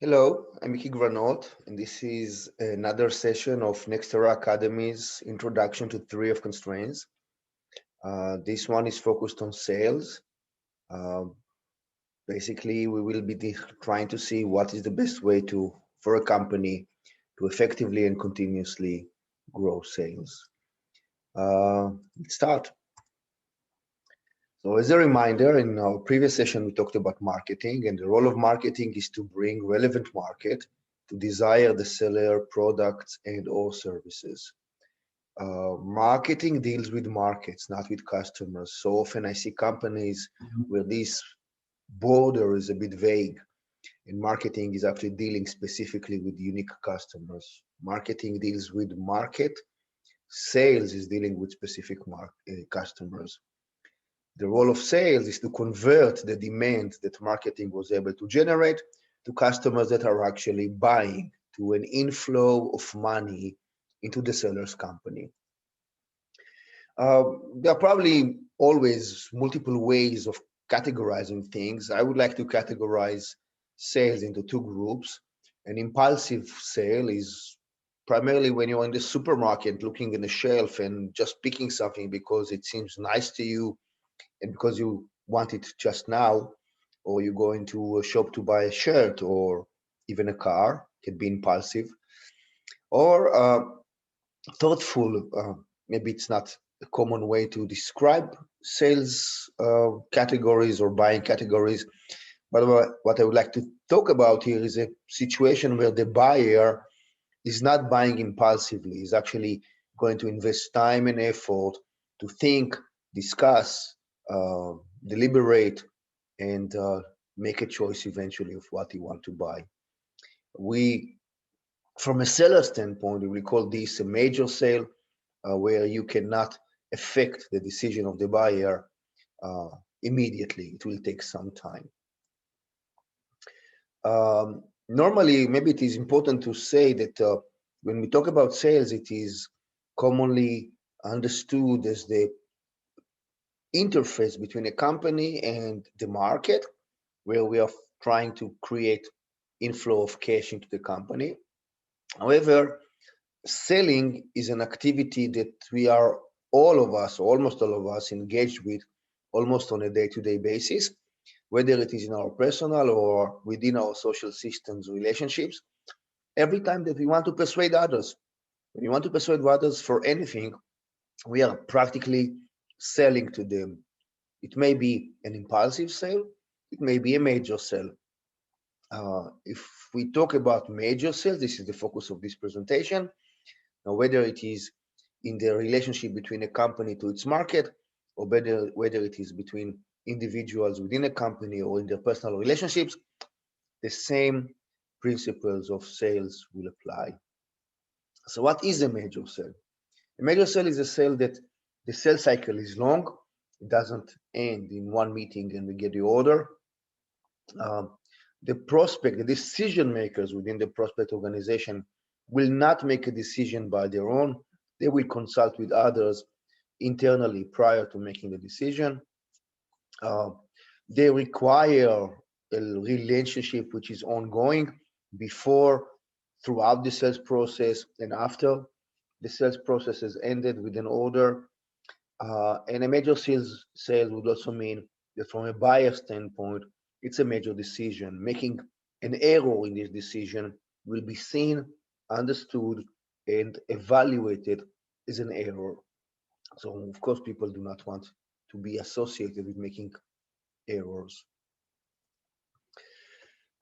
Hello, I'm Mickey Granot, and this is another session of Nextera Academy's Introduction to Theory of Constraints. This one is focused on sales. Uh, Basically, we will be trying to see what is the best way for a company to effectively and continuously grow sales. Let's start. So as a reminder, in our previous session, we talked about marketing, and the role of marketing is to bring relevant market to desire the seller products and or services. Marketing deals with markets, not with customers. So often I see companies where this border is a bit vague, and marketing is actually dealing specifically with unique customers. Marketing deals with market, sales is dealing with specific customers. The role of sales is to convert the demand that marketing was able to generate to customers that are actually buying, to an inflow of money into the seller's company. There are probably always multiple ways of categorizing things. I would like to categorize sales into two groups. An impulsive sale is primarily when you're in the supermarket looking in the shelf and just picking something because it seems nice to you and because you want it just now, or you go into a shop to buy a shirt or even a car, can be impulsive, or thoughtful. Maybe it's not a common way to describe sales categories or buying categories, but what I would like to talk about here is a situation where the buyer is not buying impulsively, is actually going to invest time and effort to think, discuss, uh, deliberate, and make a choice eventually of what you want to buy. We, from a seller standpoint, we call this a major sale, where you cannot affect the decision of the buyer uh, immediately. It will take some time. Normally, maybe it is important to say that when we talk about sales, it is commonly understood as the interface between a company and the market, where we are trying to create inflow of cash into the company. However, selling is an activity that we are all of us, almost all of us, engaged with almost on a day-to-day basis, whether it is in our personal or within our social systems relationships. Every time that we want to persuade others, when you want to persuade others for anything, we are practically selling to them. It may be an impulsive sale, it may be a major sale. If we talk about major sales, this is the focus of this presentation. Now, whether it is in the relationship between a company to its market, or whether it is between individuals within a company or in their personal relationships, the same principles of sales will apply. So what is a major sale? A major sale is a sale that the sales cycle is long. It doesn't end in one meeting and we get the order. Um, the prospect, the decision makers within the prospect organization will not make a decision by their own. They will consult with others internally prior to making the decision. Uh, they require a relationship which is ongoing before, throughout the sales process, and after the sales process is ended with an order. And a major sale would also mean that from a buyer standpoint, it's a major decision. Making an error in this decision will be seen, understood, and evaluated as an error. So of course, people do not want to be associated with making errors.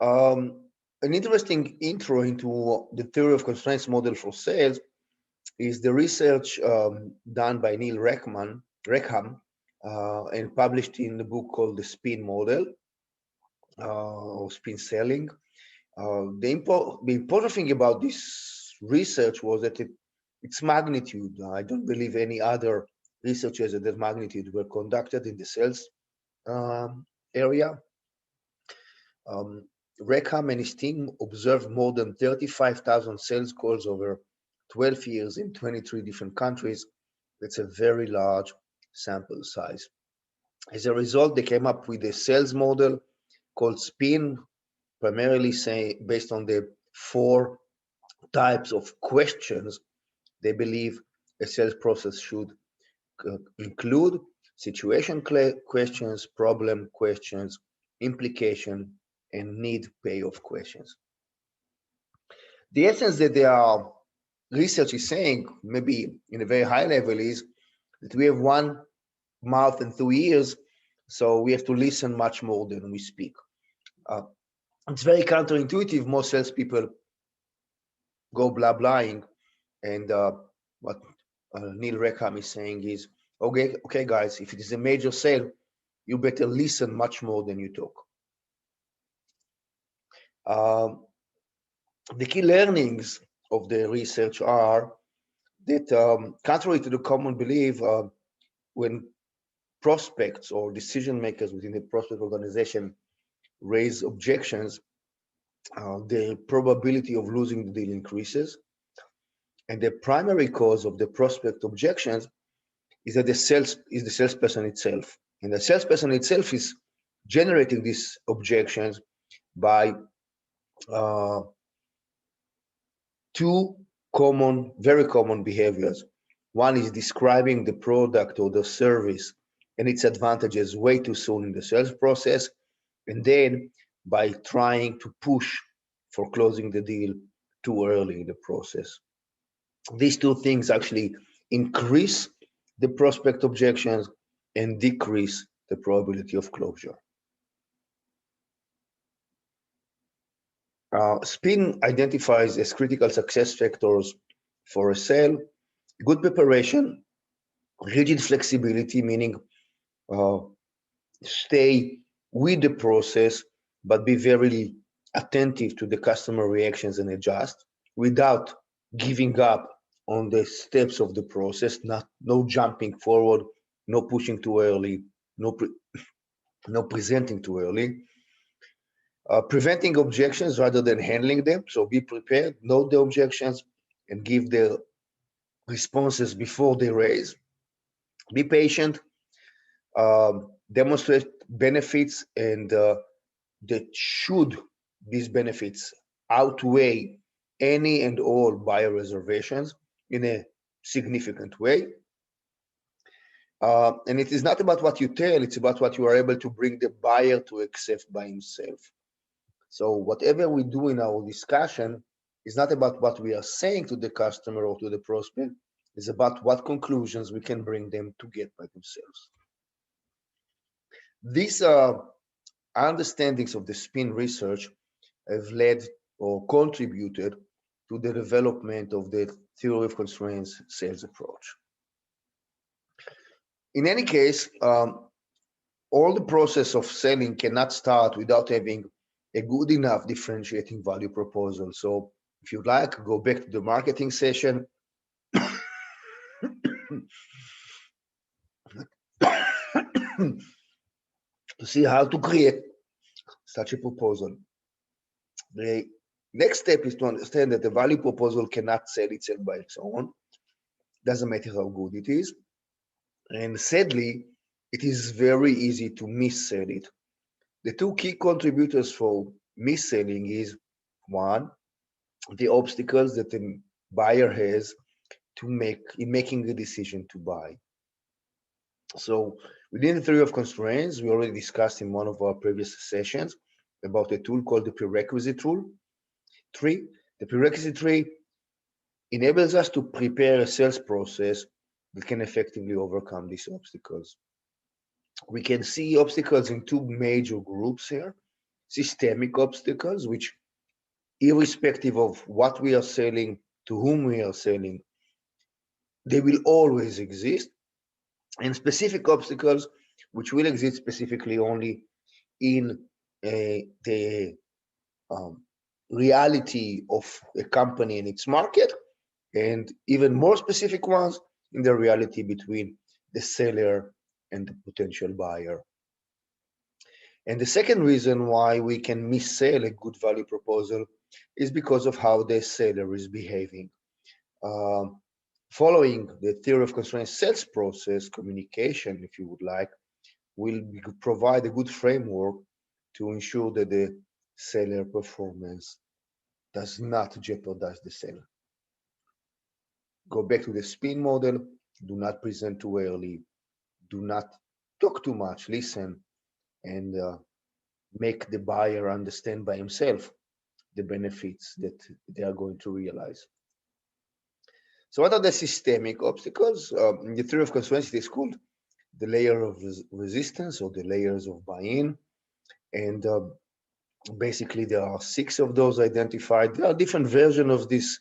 An interesting intro into the theory of constraints model for sales is the research done by Neil Rackham, and published in the book called The Spin Model, or Spin Selling. The important thing about this research was that its magnitude. I don't believe any other researches at that magnitude were conducted in the sales area. Um, Rackham and his team observed more than 35,000 sales calls over 12 years in 23 different countries. That's a very large sample size. As a result, they came up with a sales model called SPIN, primarily say based on the 4 types of questions they believe a sales process should include: situation questions, problem questions, implication, and need payoff questions. The essence that their research is saying, maybe in a very high level, is that we have one mouth and 2 ears, so we have to listen much more than we speak. It's very counterintuitive. Most salespeople go blah blahing, and what Neil Rackham is saying is, okay, guys, if it is a major sale, you better listen much more than you talk. The key learnings of the research are that, contrary to the common belief, when prospects or decision makers within the prospect organization raise objections, the probability of losing the deal increases. And the primary cause of the prospect objections is that the salesperson itself. And the salesperson itself is generating these objections by two very common behaviors. One is describing the product or the service and its advantages way too soon in the sales process, and then by trying to push for closing the deal too early in the process. These two things actually increase the prospect objections and decrease the probability of closure. SPIN identifies as critical success factors for a sale: good preparation, rigid flexibility, meaning stay with the process, but be very attentive to the customer reactions and adjust without giving up on the steps of the process, no jumping forward, no pushing too early, no presenting too early. Preventing objections rather than handling them. So be prepared, note the objections, and give the responses before they raise. Be patient, demonstrate benefits, and that should these benefits outweigh any and all buyer reservations in a significant way. And it is not about what you tell, it's about what you are able to bring the buyer to accept by himself. So whatever we do in our discussion is not about what we are saying to the customer or to the prospect, it's about what conclusions we can bring them to get by themselves. These understandings of the SPIN research have led or contributed to the development of the theory of constraints sales approach. In any case, all the process of selling cannot start without having a good enough differentiating value proposal. So if you'd like, go back to the marketing session. To see how to create such a proposal. The next step is to understand that the value proposal cannot sell itself by its own. Doesn't matter how good it is. And sadly, it is very easy to miss-sell it. The two key contributors for mis-selling is, one, the obstacles that the buyer has in making the decision to buy. So within the theory of constraints, we already discussed in one of our previous sessions about a tool called the prerequisite tree. The prerequisite tree enables us to prepare a sales process that can effectively overcome these obstacles. We can see obstacles in two major groups here: systemic obstacles, which, irrespective of what we are selling, to whom we are selling, they will always exist, and specific obstacles, which will exist specifically only in the reality of a company and its market, and even more specific ones in the reality between the seller and the potential buyer. And the second reason why we can mis-sell a good value proposal is because of how the seller is behaving. Following the theory of constraints sales process, communication, if you would like, will provide a good framework to ensure that the seller performance does not jeopardize the sale. Go back to the spin model. Do not present too early. Do not talk too much. Listen and make the buyer understand by himself the benefits that they are going to realize. So what are the systemic obstacles? In the theory of consequence, it is called the layer of resistance or the layers of buy-in. And basically, there are 6 of those identified. There are different versions of these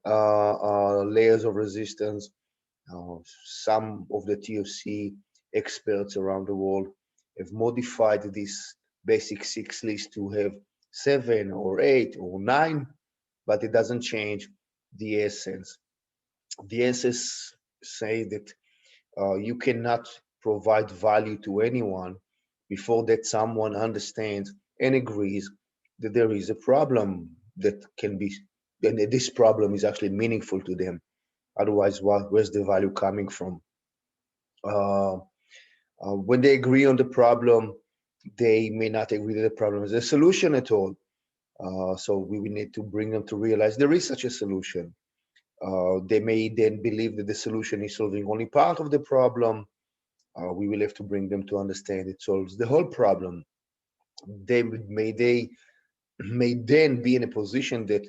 layers of resistance. Some of the ToC experts around the world have modified this basic 6 list to have 7 or 8 or 9, but it doesn't change the essence. The essence say that you cannot provide value to anyone before that someone understands and agrees that there is a problem that can be, and that this problem is actually meaningful to them. Otherwise, where's the value coming from? When they agree on the problem, they may not agree that the problem is a solution at all. So we need to bring them to realize there is such a solution. They may then believe that the solution is solving only part of the problem. We will have to bring them to understand it solves the whole problem. They may then be in a position that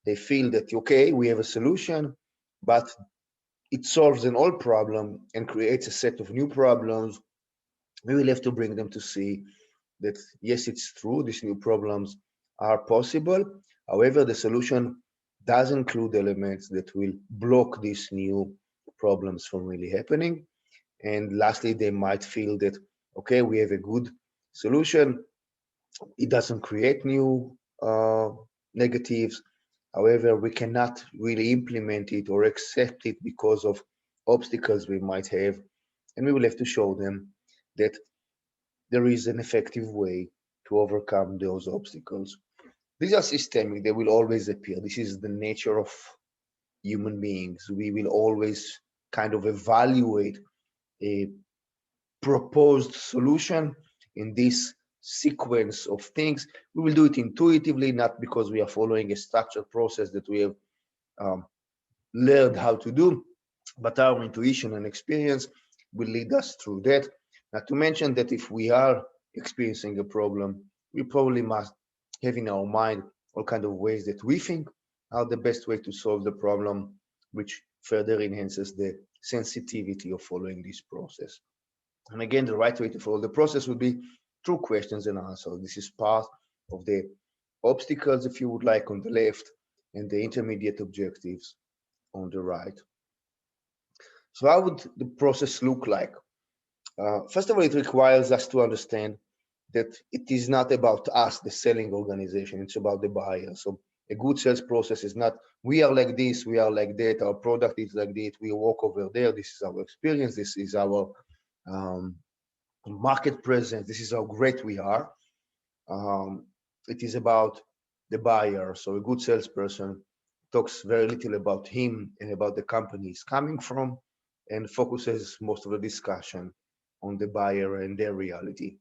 they feel that, okay, we have a solution, but it solves an old problem and creates a set of new problems. We will have to bring them to see that, yes, it's true, these new problems are possible. However, the solution does include elements that will block these new problems from really happening. And lastly, they might feel that, okay, we have a good solution. It doesn't create new negatives. However, we cannot really implement it or accept it because of obstacles we might have. And we will have to show them that there is an effective way to overcome those obstacles. These are systemic, they will always appear. This is the nature of human beings. We will always kind of evaluate a proposed solution in this sequence of things. We will do it intuitively, not because we are following a structured process that we have um, learned how to do, but our intuition and experience will lead us through that. Not to mention that if we are experiencing a problem, we probably must have in our mind all kind of ways that we think are the best way to solve the problem, which further enhances the sensitivity of following this process. And again, the right way to follow the process would be through questions and answers. This is part of the obstacles, if you would like, on the left, and the intermediate objectives on the right. So how would the process look like? First of all, it requires us to understand that it is not about us, the selling organization, it's about the buyer. So a good sales process is not, we are like this, we are like that, our product is like that, we walk over there, this is our experience, this is our market presence, this is how great we are. It is about the buyer. So a good salesperson talks very little about him and about the company he's coming from, and focuses most of the discussion on the buyer and their reality.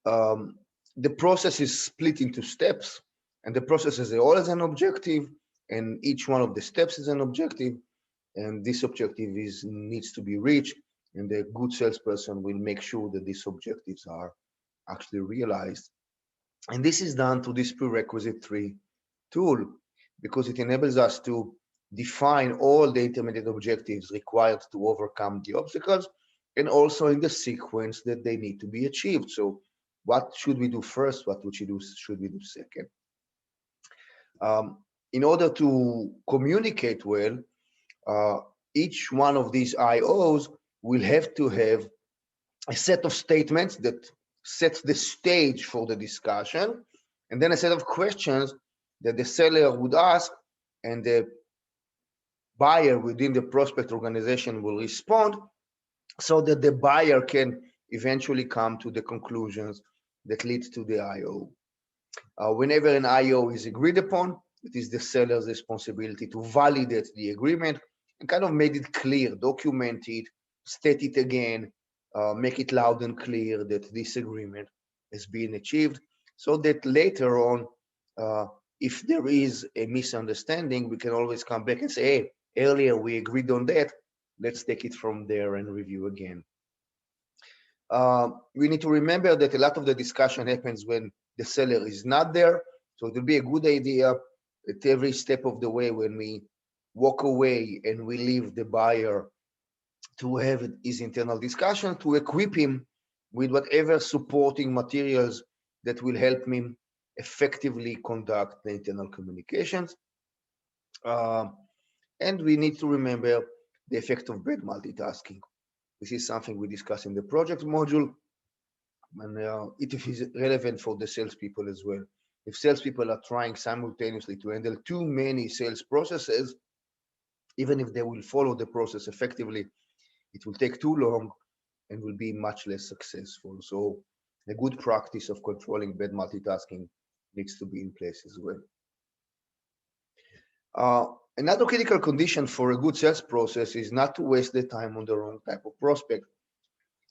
The process is split into steps, and the process is always an objective, and each one of the steps is an objective, and this objective needs to be reached, and the good salesperson will make sure that these objectives are actually realized. And this is done through this prerequisite 3 tool, because it enables us to define all the intermediate objectives required to overcome the obstacles, and also in the sequence that they need to be achieved. So what should we do first? What should we do second? In order to communicate well, each one of these IOs will have to have a set of statements that sets the stage for the discussion, and then a set of questions that the seller would ask, and the buyer within the prospect organization will respond, so that the buyer can eventually come to the conclusions that lead to the IO. Whenever an IO is agreed upon, it is the seller's responsibility to validate the agreement and kind of make it clear, document it, state it again, make it loud and clear that this agreement has been achieved. so that later on, if there is a misunderstanding, we can always come back and say, hey, earlier we agreed on that, let's take it from there and review again. We need to remember that a lot of the discussion happens when the seller is not there. So it will be a good idea at every step of the way, when we walk away and we leave the buyer, to have his internal discussion, to equip him with whatever supporting materials that will help him effectively conduct the internal communications. And we need to remember the effect of bad multitasking. This is something we discuss in the project module, and it is relevant for the salespeople as well. If salespeople are trying simultaneously to handle too many sales processes, even if they will follow the process effectively, it will take too long and will be much less successful. So a good practice of controlling bad multitasking needs to be in place as well. Another critical condition for a good sales process is not to waste the time on the wrong type of prospect.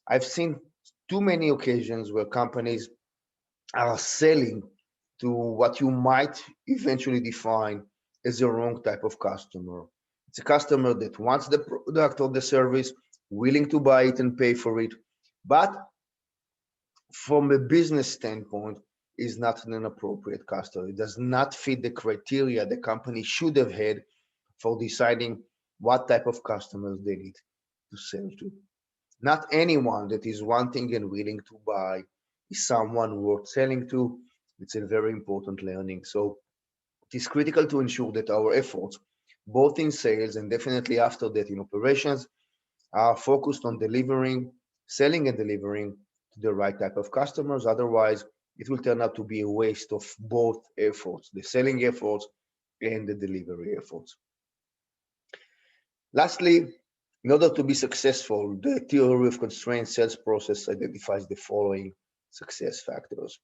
I've seen too many occasions where companies are selling to what you might eventually define as the wrong type of customer. It's a customer that wants the product or the service, willing to buy it and pay for it, but from a business standpoint, is not an appropriate customer. It does not fit the criteria the company should have had for deciding what type of customers they need to sell to. Not anyone that is wanting and willing to buy is someone worth selling to. It's a very important learning. So it is critical to ensure that our efforts, both in sales and definitely after that in operations, are focused on delivering, selling and delivering to the right type of customers. Otherwise, it will turn out to be a waste of both efforts, the selling efforts and the delivery efforts. Lastly, in order to be successful, the theory of constrained sales process identifies the following success factors.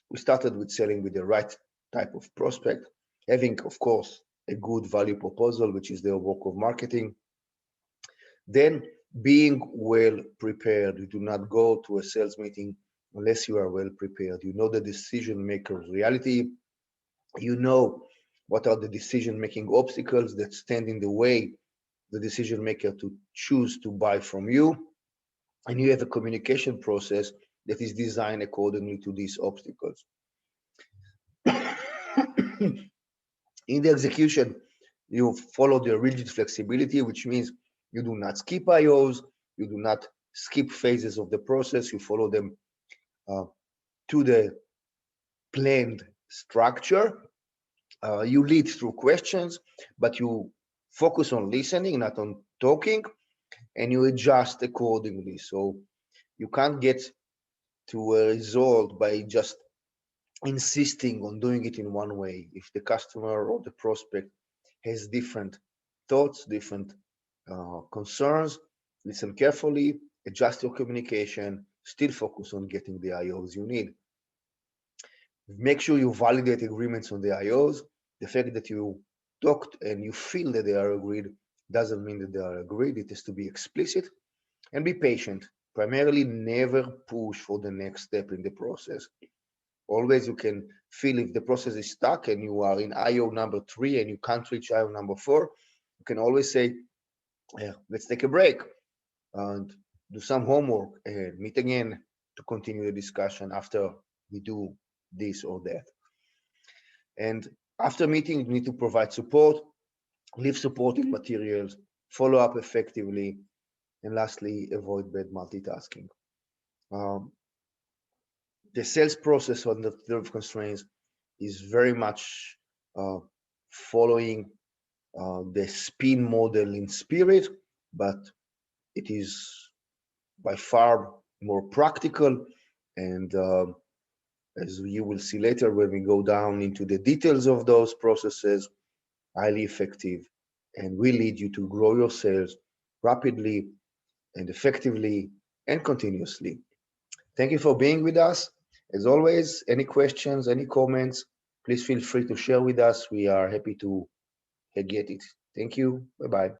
We started with selling with the right type of prospect, having, of course, a good value proposal, which is the work of marketing. Then being well prepared. You do not go to a sales meeting unless you are well prepared. You know the decision maker's reality. You know what are the decision-making obstacles that stand in the way the decision maker to choose to buy from you, and you have a communication process that is designed accordingly to these obstacles. In the execution, you follow the rigid flexibility, which means you do not skip IOs, you do not skip phases of the process, you follow them to the planned structure. You lead through questions, but you focus on listening, not on talking, and you adjust accordingly. So you can't get to a result by just insisting on doing it in one way. If the customer or the prospect has different thoughts, different concerns, listen carefully, adjust your communication, still focus on getting the IOs you need. Make sure you validate agreements on the IOs. The fact that you talked and you feel that they are agreed doesn't mean that they are agreed. It has to be explicit, and be patient. Primarily, never push for the next step in the process. Always you can feel if the process is stuck and you are in IO number 3 and you can't reach IO number 4, you can always say, let's take a break and do some homework and meet again to continue the discussion after we do this or that. And after meeting, you need to provide support, leave supporting materials, follow up effectively, and lastly, avoid bad multitasking. The sales process on the theory of constraints is very much following the spin model in spirit, but it is by far more practical, and as you will see later when we go down into the details of those processes, highly effective and will lead you to grow your sales rapidly and effectively and continuously. Thank you for being with us. As always, any questions, any comments, please feel free to share with us. We are happy to get it. Thank you. Bye-bye.